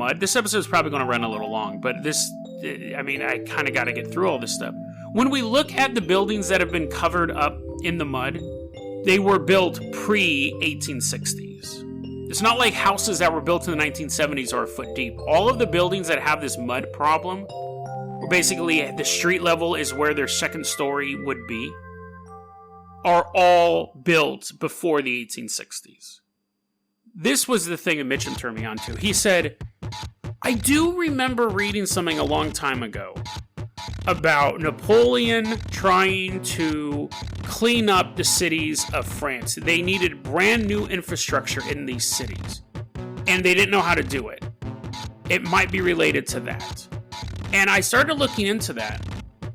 mud. This episode is probably going to run a little long, but I kind of got to get through all this stuff. When we look at the buildings that have been covered up in the mud, they were built pre-1860s. It's not like houses that were built in the 1970s are a foot deep. All of the buildings that have this mud problem, where basically the street level is where their second story would be, are all built before the 1860s. This was the thing that Mitchum turned me on to. He said, I do remember reading something a long time ago about Napoleon trying to clean up the cities of France. They needed brand new infrastructure in these cities, and they didn't know how to do it. It might be related to that. And I started looking into that,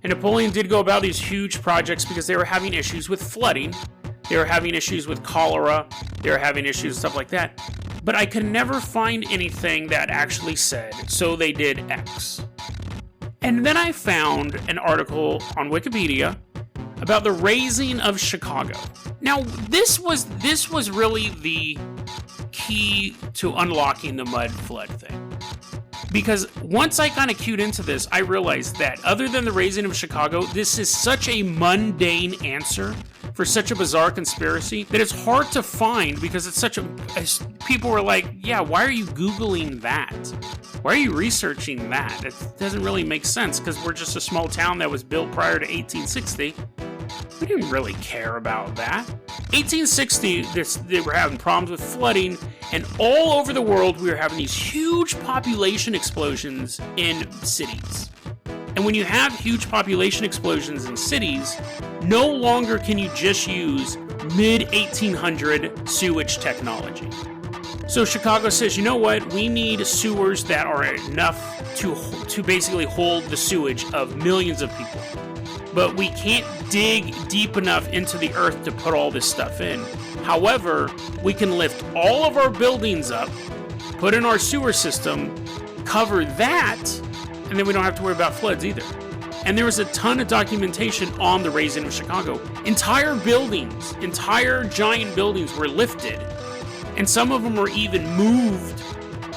and Napoleon did go about these huge projects because they were having issues with flooding, they were having issues with cholera, they were having issues, stuff like that. But I could never find anything that actually said, so they did X. And then I found an article on Wikipedia about the razing of Chicago. Now, this was really the key to unlocking the mud flood thing. Because once I kind of cued into this, I realized that other than the razing of Chicago, this is such a mundane answer for such a bizarre conspiracy that it's hard to find because it's such a... People were like, yeah, why are you Googling that? Why are you researching that? It doesn't really make sense because we're just a small town that was built prior to 1860. We didn't really care about that. 1860, they were having problems with flooding, and all over the world we were having these huge population explosions in cities. And when you have huge population explosions in cities, no longer can you just use mid-1800 sewage technology. So Chicago says, you know what? We need sewers that are enough to basically hold the sewage of millions of people. But we can't dig deep enough into the earth to put all this stuff in. However, we can lift all of our buildings up, put in our sewer system, cover that, and then we don't have to worry about floods either. And there was a ton of documentation on the razing of Chicago. Entire buildings, entire giant buildings were lifted, and some of them were even moved,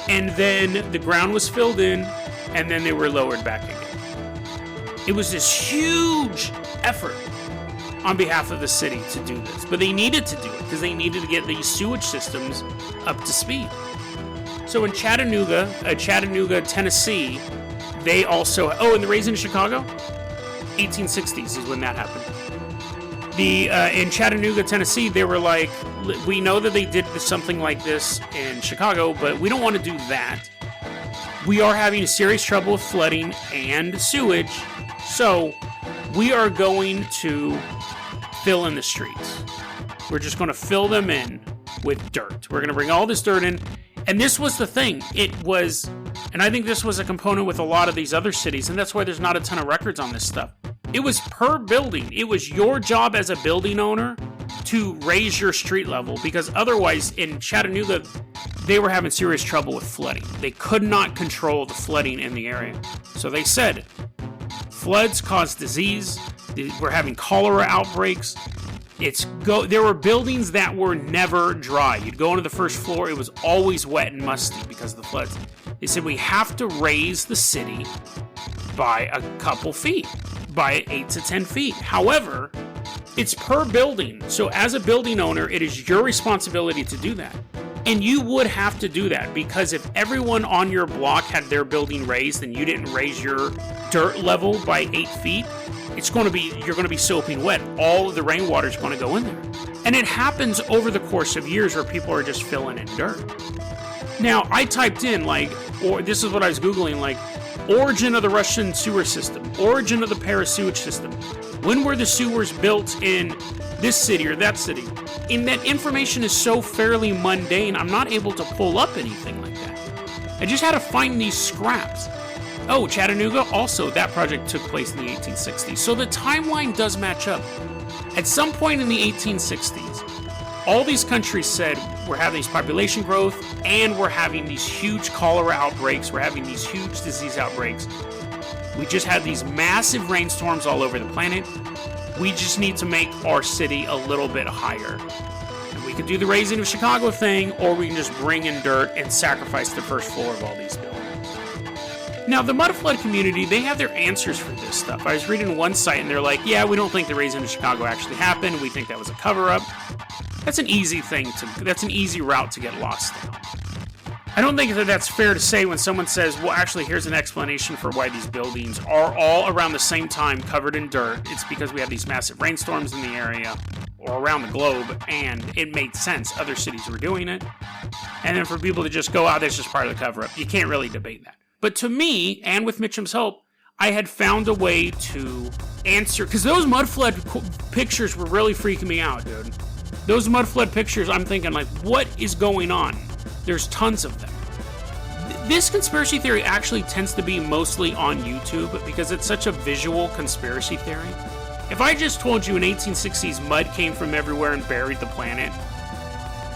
and then the ground was filled in, and then they were lowered back again. It was this huge effort on behalf of the city to do this, but they needed to do it because they needed to get these sewage systems up to speed. So in Chattanooga, Tennessee, they also... Oh, and the razing of Chicago? 1860s is when that happened. In Chattanooga, Tennessee, they were like, we know that they did something like this in Chicago, but we don't want to do that. We are having serious trouble with flooding and sewage, so we are going to fill in the streets. We're just going to fill them in with dirt. We're going to bring all this dirt in. And this was the thing. It was, and I think this was a component with a lot of these other cities, and that's why there's not a ton of records on this stuff. It was per building. It was your job as a building owner to raise your street level, because otherwise in Chattanooga, they were having serious trouble with flooding. They could not control the flooding in the area. So they said, floods cause disease. We're having cholera outbreaks. There were buildings that were never dry. You'd go into the first floor, it was always wet and musty because of the floods. They said, we have to raise the city by a couple feet, by 8 to 10 feet. However, it's per building. So as a building owner, it is your responsibility to do that. And you would have to do that, because if everyone on your block had their building raised and you didn't raise your dirt level by 8 feet, you're going to be soaking wet. All of the rainwater is going to go in there. And it happens over the course of years where people are just filling in dirt. Now, I typed in, this is what I was Googling, origin of the Russian sewer system, origin of the Paris sewage system. When were the sewers built in this city or that city? And that information is so fairly mundane, I'm not able to pull up anything like that. I just had to find these scraps. Oh, Chattanooga, also, that project took place in the 1860s. So the timeline does match up. At some point in the 1860s, all these countries said, we're having this population growth, and we're having these huge cholera outbreaks, we're having these huge disease outbreaks. We just had these massive rainstorms all over the planet. We just need to make our city a little bit higher. And we could do the razing of Chicago thing, or we can just bring in dirt and sacrifice the first floor of all these buildings. Now, the mud flood community, they have their answers for this stuff. I was reading one site and they're like, yeah, we don't think the raising of Chicago actually happened. We think that was a cover-up. That's an easy that's an easy route to get lost down. I don't think that that's fair to say when someone says, well, actually, here's an explanation for why these buildings are all around the same time covered in dirt. It's because we have these massive rainstorms in the area or around the globe, and it made sense. Other cities were doing it. And then for people to just go out, that's just part of the cover-up. You can't really debate that. But to me, and with Mitchum's help, I had found a way to answer, because those mud flood pictures were really freaking me out, dude. Those mud flood pictures, I'm thinking, like, what is going on? There's tons of them. This conspiracy theory actually tends to be mostly on YouTube because it's such a visual conspiracy theory. If I just told you in 1860s mud came from everywhere and buried the planet,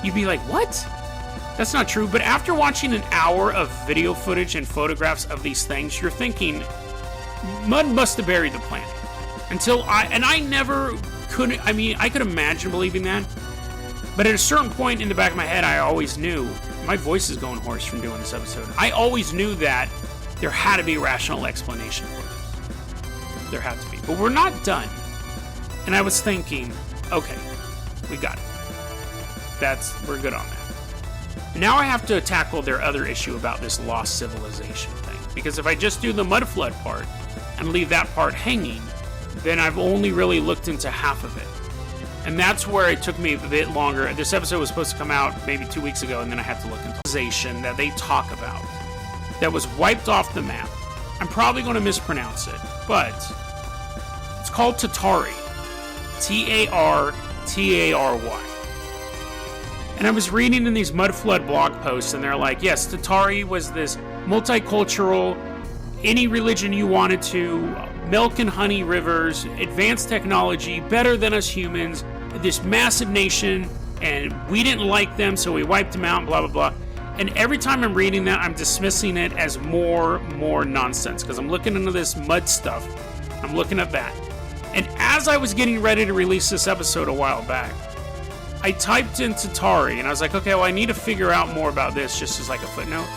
you'd be like, what? That's not true. But after watching an hour of video footage and photographs of these things, you're thinking, mud must have buried the planet. I never could, I could imagine believing that. But at a certain point in the back of my head, I always knew, my voice is going hoarse from doing this episode. I always knew that there had to be a rational explanation for this. There had to be. But we're not done. And I was thinking, okay, we got it. We're good on that. Now I have to tackle their other issue about this lost civilization thing. Because if I just do the mud flood part and leave that part hanging, then I've only really looked into half of it. And that's where it took me a bit longer. This episode was supposed to come out maybe 2 weeks ago, and then I had to look into the civilization that they talk about that was wiped off the map. I'm probably going to mispronounce it, but it's called Tatary. Tartary. And I was reading in these mud flood blog posts, and they're like, yes, Tatary was this multicultural, any religion you wanted to, milk and honey rivers, advanced technology, better than us humans, this massive nation, and we didn't like them, so we wiped them out, blah, blah, blah. And every time I'm reading that, I'm dismissing it as more nonsense, because I'm looking into this mud stuff. I'm looking at that. And as I was getting ready to release this episode a while back, I typed in Tatary, and I was like, okay, well, I need to figure out more about this, just as like a footnote.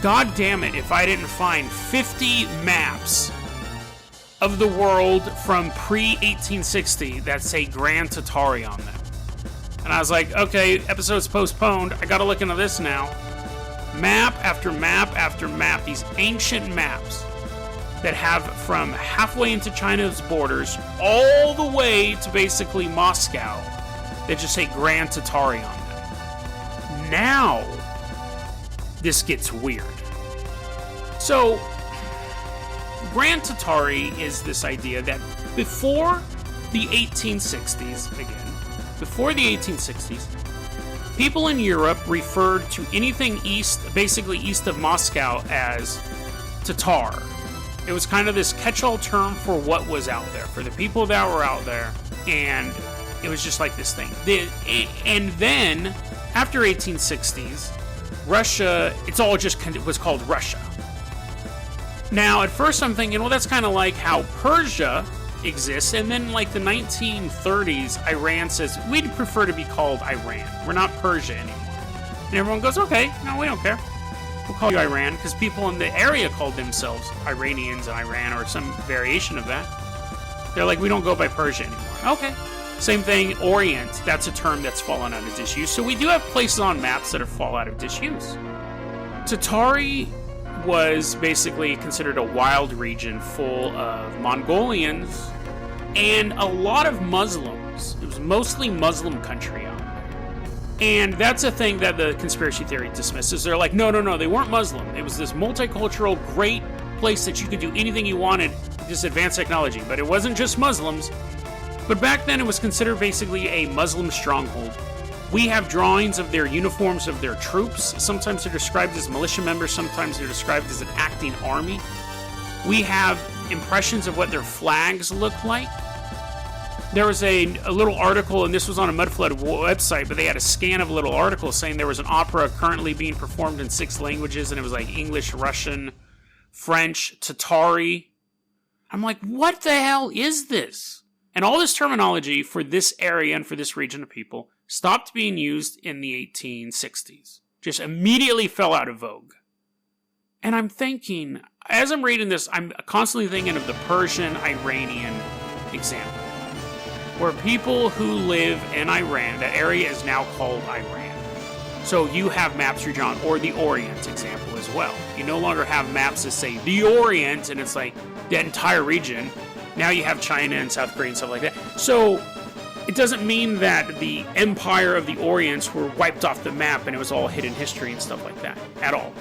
God damn it, if I didn't find 50 maps of the world from pre-1860 that say Grand Tatary on them. And I was like, okay, episode's postponed. I gotta look into this now. Map after map after map. These ancient maps that have from halfway into China's borders all the way to basically Moscow that just say Grand Tatary on them. Now, this gets weird. So, Grand Tatary is this idea that before the 1860s, before the 1860s, people in Europe referred to anything basically east of Moscow as Tatar. It was kind of this catch-all term for what was out there, for the people that were out there, and it was just like this thing. And then, after 1860s, Russia, it was called Russia. Now, at first I'm thinking, well, that's kind of like how Persia exists, and then like the 1930s, Iran says, we'd prefer to be called Iran. We're not Persia anymore. And everyone goes, okay, no, we don't care. We'll call you Iran, because people in the area called themselves Iranians and Iran, or some variation of that. They're like, we don't go by Persia anymore. Okay. Same thing, Orient, that's a term that's fallen out of disuse. So we do have places on maps that have fallen out of disuse. Tatary was basically considered a wild region full of Mongolians and a lot of Muslims. It was mostly Muslim country out there. And that's a thing that the conspiracy theory dismisses. They're like, no, they weren't Muslim. It was this multicultural, great place that you could do anything you wanted with this advanced technology. But it wasn't just Muslims. But back then it was considered basically a Muslim stronghold. We have drawings of their uniforms of their troops. Sometimes they're described as militia members. Sometimes they're described as an acting army. We have impressions of what their flags look like. There was a little article, and this was on a Mudflood website, but they had a scan of a little article saying there was an opera currently being performed in 6 languages, and it was like English, Russian, French, Tatary. I'm like, what the hell is this? And all this terminology for this area and for this region of people stopped being used in the 1860s. Just immediately fell out of vogue. And I'm thinking, as I'm reading this, I'm constantly thinking of the Persian-Iranian example, where people who live in Iran, that area is now called Iran. So you have maps redrawn, or the Orient example as well. You no longer have maps that say the Orient, and it's like that entire region. Now you have China and South Korea and stuff like that. So it doesn't mean that the Empire of the Orients were wiped off the map and it was all hidden history and stuff like that at all.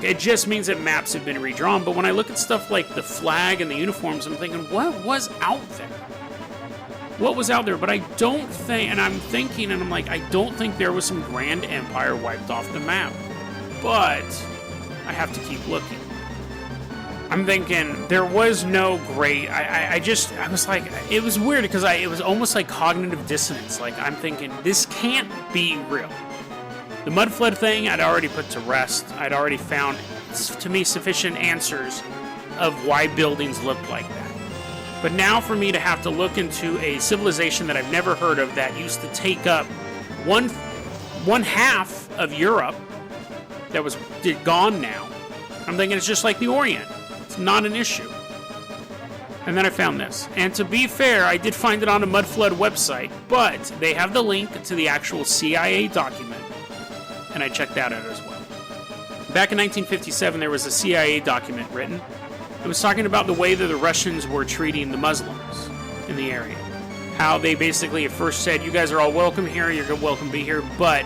It just means that maps have been redrawn. But when I look at stuff like the flag and the uniforms, I'm thinking, what was out there? What was out there? But I don't think, and I'm thinking, and I'm like, I don't think there was some grand empire wiped off the map. But I have to keep looking. I'm thinking there was no great. I was like, it was weird because it was almost like cognitive dissonance. Like, I'm thinking this can't be real. The mud flood thing I'd already put to rest. I'd already found, to me, sufficient answers of why buildings looked like that. But now for me to have to look into a civilization that I've never heard of that used to take up one half of Europe that was gone now, I'm thinking it's just like the Orient. It's not an issue. And then I found this. And to be fair, I did find it on a Mudflood website, but they have the link to the actual CIA document. And I checked that out as well. Back in 1957, there was a CIA document written. It was talking about the way that the Russians were treating the Muslims in the area. How they basically at first said, you guys are all welcome here, you're welcome to be here, but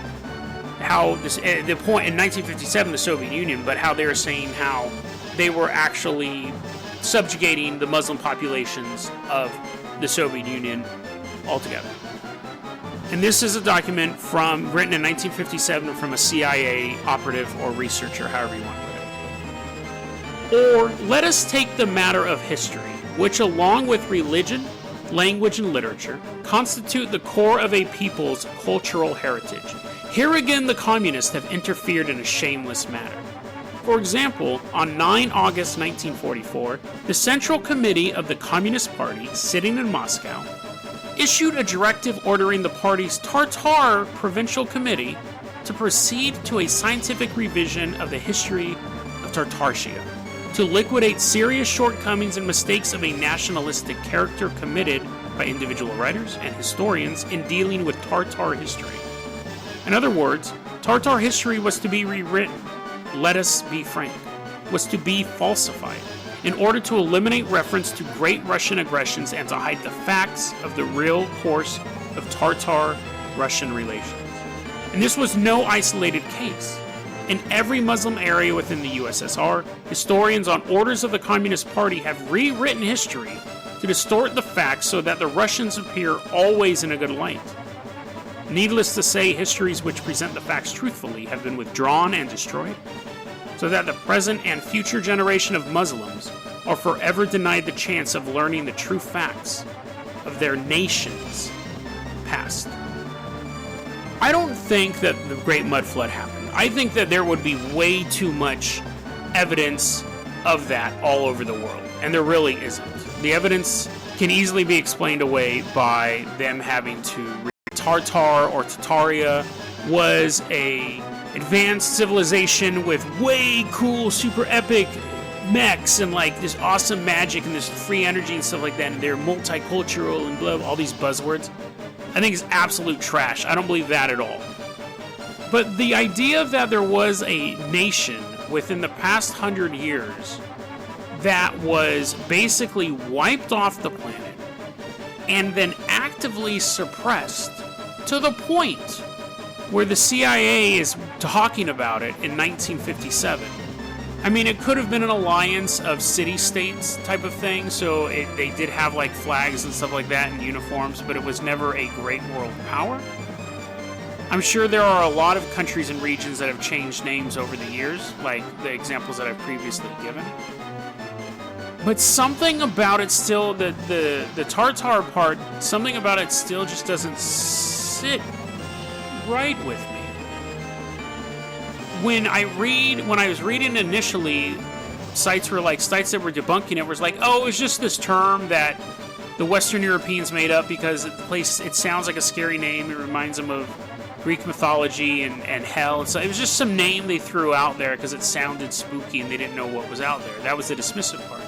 how this, at the point in 1957, the Soviet Union, but how they were saying how they were actually subjugating the Muslim populations of the Soviet Union altogether. And this is a document written in 1957 from a CIA operative or researcher, however you want to put it. Or let us take the matter of history, which along with religion, language, and literature constitute the core of a people's cultural heritage. Here again the communists have interfered in a shameless manner. For example, on 9 August 1944, the Central Committee of the Communist Party, sitting in Moscow, issued a directive ordering the party's Tartar Provincial Committee to proceed to a scientific revision of the history of Tartaria, to liquidate serious shortcomings and mistakes of a nationalistic character committed by individual writers and historians in dealing with Tartar history. In other words, Tartar history was to be rewritten, let us be frank, was to be falsified, in order to eliminate reference to great Russian aggressions and to hide the facts of the real course of Tartar-Russian relations. And this was no isolated case. In every Muslim area within the USSR, historians on orders of the Communist Party have rewritten history to distort the facts so that the Russians appear always in a good light. Needless to say, histories which present the facts truthfully have been withdrawn and destroyed, so that the present and future generation of Muslims are forever denied the chance of learning the true facts of their nation's past. I don't think that the Great Mud Flood happened. I think that there would be way too much evidence of that all over the world, and there really isn't. The evidence can easily be explained away by them having to Tartar or Tartaria was a advanced civilization with way cool, super epic mechs and like this awesome magic and this free energy and stuff like that, and they're multicultural and blah, all these buzzwords. I think it's absolute trash. I don't believe that at all. But the idea that there was a nation within the past 100 years that was basically wiped off the planet and then actively suppressed to the point where the CIA is talking about it in 1957. I mean, it could have been an alliance of city-states type of thing, so they did have like flags and stuff like that and uniforms, but it was never a great world power. I'm sure there are a lot of countries and regions that have changed names over the years, like the examples that I've previously given. But something about it still, the Tartar part, something about it still just doesn't sit right with me. When I was reading initially, sites that were debunking it was like, oh, it's just this term that the Western Europeans made up because the place, it sounds like a scary name. It reminds them of Greek mythology and hell. So it was just some name they threw out there because it sounded spooky and they didn't know what was out there. That was the dismissive part.